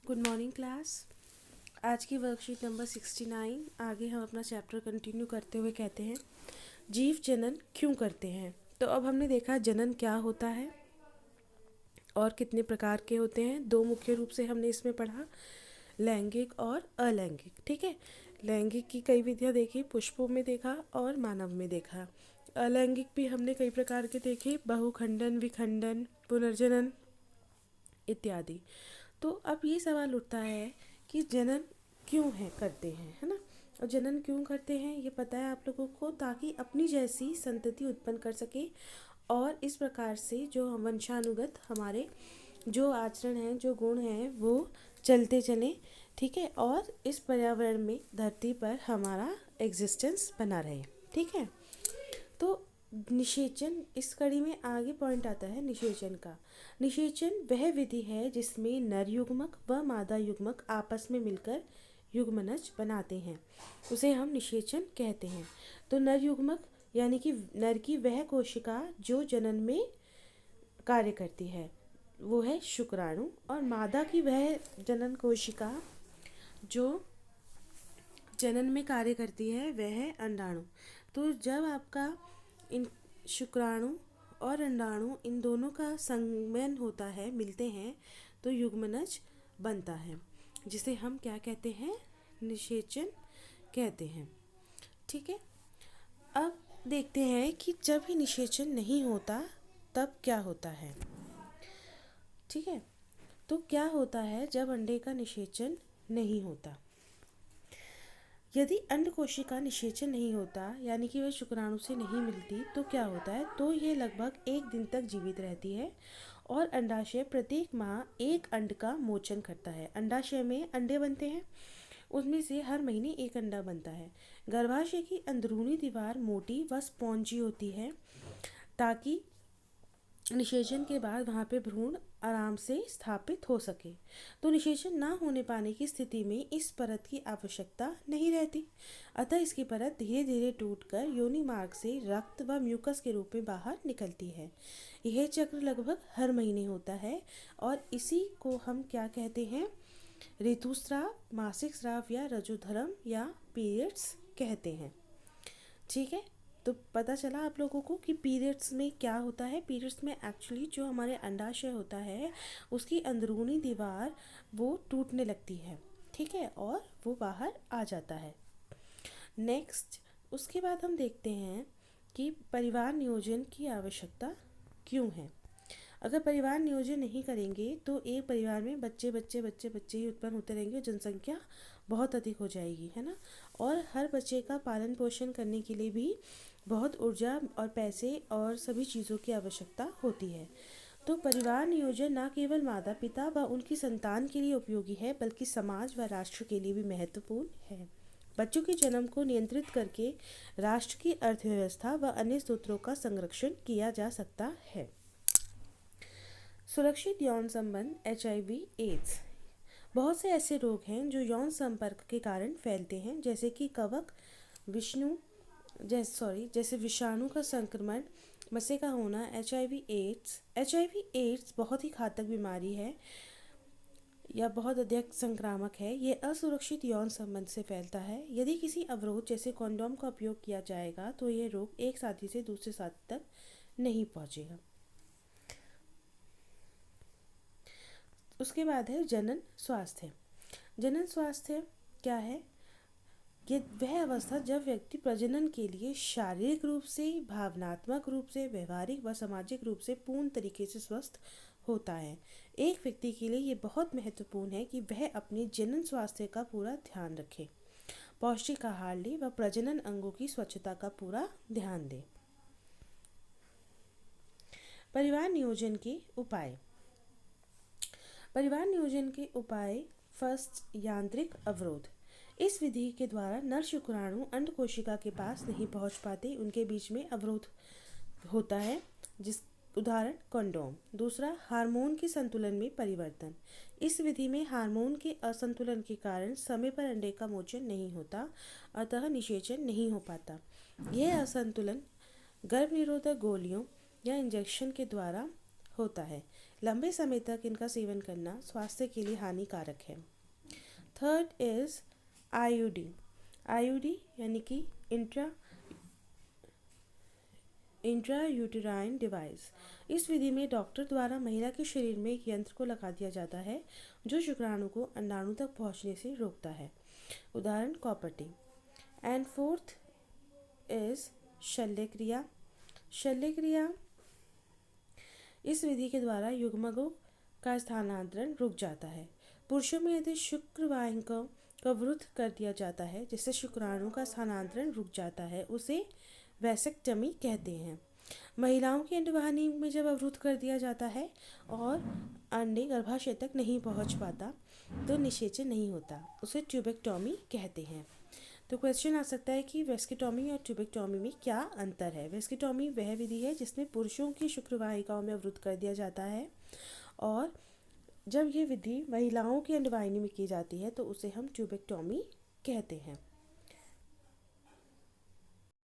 Good morning class. आज की worksheet number 69। आगे हम अपना चैप्टर कंटिन्यू करते हुए कहते हैं जीव जनन क्यों करते हैं। तो अब हमने देखा जनन क्या होता है और कितने प्रकार के होते हैं। दो मुख्य रूप से हमने इसमें पढ़ा, लैंगिक और अलैंगिक। ठीक है, लैंगिक की कई विधियाँ देखी, पुष्पों में देखा और मानव में देखा। अलैंगिक भी हमने कई प्रकार के देखे, बहुखंडन, विखंडन, पुनर्जनन इत्यादि। तो अब ये सवाल उठता है कि जनन क्यों है करते हैं, है ना। और जनन क्यों करते हैं ये पता है आप लोगों को, ताकि अपनी जैसी संतति उत्पन्न कर सके और इस प्रकार से जो हम वंशानुगत हमारे जो आचरण हैं, जो गुण हैं, वो चलते चलें। ठीक है, और इस पर्यावरण में, धरती पर हमारा एग्जिस्टेंस बना रहे। ठीक है, तो निषेचन, इस कड़ी में आगे पॉइंट आता है निषेचन का। निषेचन वह विधि है जिसमें नर युग्मक व मादा युग्मक आपस में मिलकर युग्मनज बनाते हैं, उसे हम निषेचन कहते हैं। तो नर युग्मक यानी कि नर की वह कोशिका जो जनन में कार्य करती है वो है शुक्राणु, और मादा की वह जनन कोशिका जो जनन में कार्य करती है वह है अंडाणु। तो जब आपका इन शुक्राणु और अंडाणु इन दोनों का संगमन होता है, मिलते हैं, तो युग्मनज बनता है, जिसे हम क्या कहते हैं, निषेचन कहते हैं। ठीक है, अब देखते हैं कि जब भी निषेचन नहीं होता तब क्या होता है। ठीक है, तो क्या होता है जब अंडे का निषेचन नहीं होता। यदि अंड कोशिका निषेचन नहीं होता, यानी कि वह शुक्राणु से नहीं मिलती, तो क्या होता है, तो यह लगभग 1 दिन तक जीवित रहती है और अंडाशय प्रत्येक माह एक अंड का मोचन करता है। अंडाशय में अंडे बनते हैं, उसमें से हर महीने एक अंडा बनता है। गर्भाशय की अंदरूनी दीवार मोटी व स्पॉन्जी होती है ताकि निषेचन के बाद वहाँ पे भ्रूण आराम से स्थापित हो सके। तो निषेचन ना होने पाने की स्थिति में इस परत की आवश्यकता नहीं रहती, अतः इसकी परत धीरे धीरे टूटकर योनि मार्ग से रक्त व म्यूकस के रूप में बाहर निकलती है। यह चक्र लगभग हर महीने होता है और इसी को हम क्या कहते हैं, ऋतुस्राव, मासिक स्राव या रजोधर्म या पीरियड्स कहते हैं। ठीक है, तो पता चला आप लोगों को कि पीरियड्स में क्या होता है। पीरियड्स में एक्चुअली जो हमारे अंडाशय होता है उसकी अंदरूनी दीवार वो टूटने लगती है। ठीक है, और वो बाहर आ जाता है। नेक्स्ट, उसके बाद हम देखते हैं कि परिवार नियोजन की आवश्यकता क्यों है। अगर परिवार नियोजन नहीं करेंगे तो एक परिवार में बच्चे बच्चे बच्चे बच्चे ही उत्पन्न होते रहेंगे, जनसंख्या बहुत अधिक हो जाएगी, है ना। और हर बच्चे का पालन पोषण करने के लिए भी बहुत ऊर्जा और पैसे और सभी चीज़ों की आवश्यकता होती है। तो परिवार नियोजन न केवल माता पिता व उनकी संतान के लिए उपयोगी है, बल्कि समाज व राष्ट्र के लिए भी महत्वपूर्ण है। बच्चों के जन्म को नियंत्रित करके राष्ट्र की अर्थव्यवस्था व अन्य स्रोतों का संरक्षण किया जा सकता है। सुरक्षित यौन संबंध, HIV, एड्स। बहुत से ऐसे रोग हैं जो यौन संपर्क के कारण फैलते हैं, जैसे कि कवक, जैसे विषाणु का संक्रमण, मसे का होना, HIV एड्स। HIV एड्स बहुत ही घातक बीमारी है या बहुत अधिक संक्रामक है। ये असुरक्षित यौन संबंध से फैलता है। यदि किसी अवरोध जैसे कॉन्डोम का उपयोग किया जाएगा तो ये रोग एक साथी से दूसरे साथी तक नहीं पहुंचेगा। उसके बाद है जनन स्वास्थ्य। जनन स्वास्थ्य क्या है, ये वह अवस्था जब व्यक्ति प्रजनन के लिए शारीरिक रूप से, भावनात्मक रूप से, व्यवहारिक व सामाजिक रूप से पूर्ण तरीके से स्वस्थ होता है। एक व्यक्ति के लिए ये बहुत महत्वपूर्ण है कि वह अपने जनन स्वास्थ्य का पूरा ध्यान रखे, पौष्टिक आहार ले व प्रजनन अंगों की स्वच्छता का पूरा ध्यान दे। परिवार नियोजन के उपाय। परिवार नियोजन के उपाय। फर्स्ट, यांत्रिक अवरोध। इस विधि के द्वारा नर शुक्राणु अंड कोशिका के पास नहीं पहुंच पाते, उनके बीच में अवरोध होता है, जिस उदाहरण कंडोम। दूसरा, हार्मोन के संतुलन में परिवर्तन। इस विधि में हार्मोन के असंतुलन के कारण समय पर अंडे का मोचन नहीं होता, अतः निषेचन नहीं हो पाता। यह असंतुलन गर्भ निरोधक गोलियों या इंजेक्शन के द्वारा होता है। लंबे समय तक इनका सेवन करना स्वास्थ्य के लिए हानिकारक है। Third is IUD. आईयूडी यानी कि इंट्रायूटेराइन डिवाइस। इस विधि में डॉक्टर द्वारा महिला के शरीर में एक यंत्र को लगा दिया जाता है जो शुक्राणु को अंडाणु तक पहुंचने से रोकता है। उदाहरण copper T. And fourth is शल्य क्रिया। शल्य क्रिया इस विधि के द्वारा युग्मकों का स्थानांतरण रुक जाता है। पुरुषों में यदि शुक्र वाहिका को अवरुद्ध कर दिया जाता है जिससे शुक्राणु का स्थानांतरण रुक जाता है, उसे वैसेक्टमी कहते हैं। महिलाओं की अंडवाहिनी में जब अवरुद्ध कर दिया जाता है और अंडे गर्भाशय तक नहीं पहुंच पाता तो निषेचन नहीं होता, उसे ट्यूबेक्टोमी कहते हैं। तो क्वेश्चन आ सकता है कि वेस्किटोमी और ट्यूबेक्टोमी में क्या अंतर है। वेस्किटोमी वह विधि है जिसमें पुरुषों की शुक्रवाहिकाओं में अवरुद्ध कर दिया जाता है, और जब ये विधि महिलाओं की अंडवाहिनी में की जाती है तो उसे हम ट्यूबेक्टोमी कहते हैं।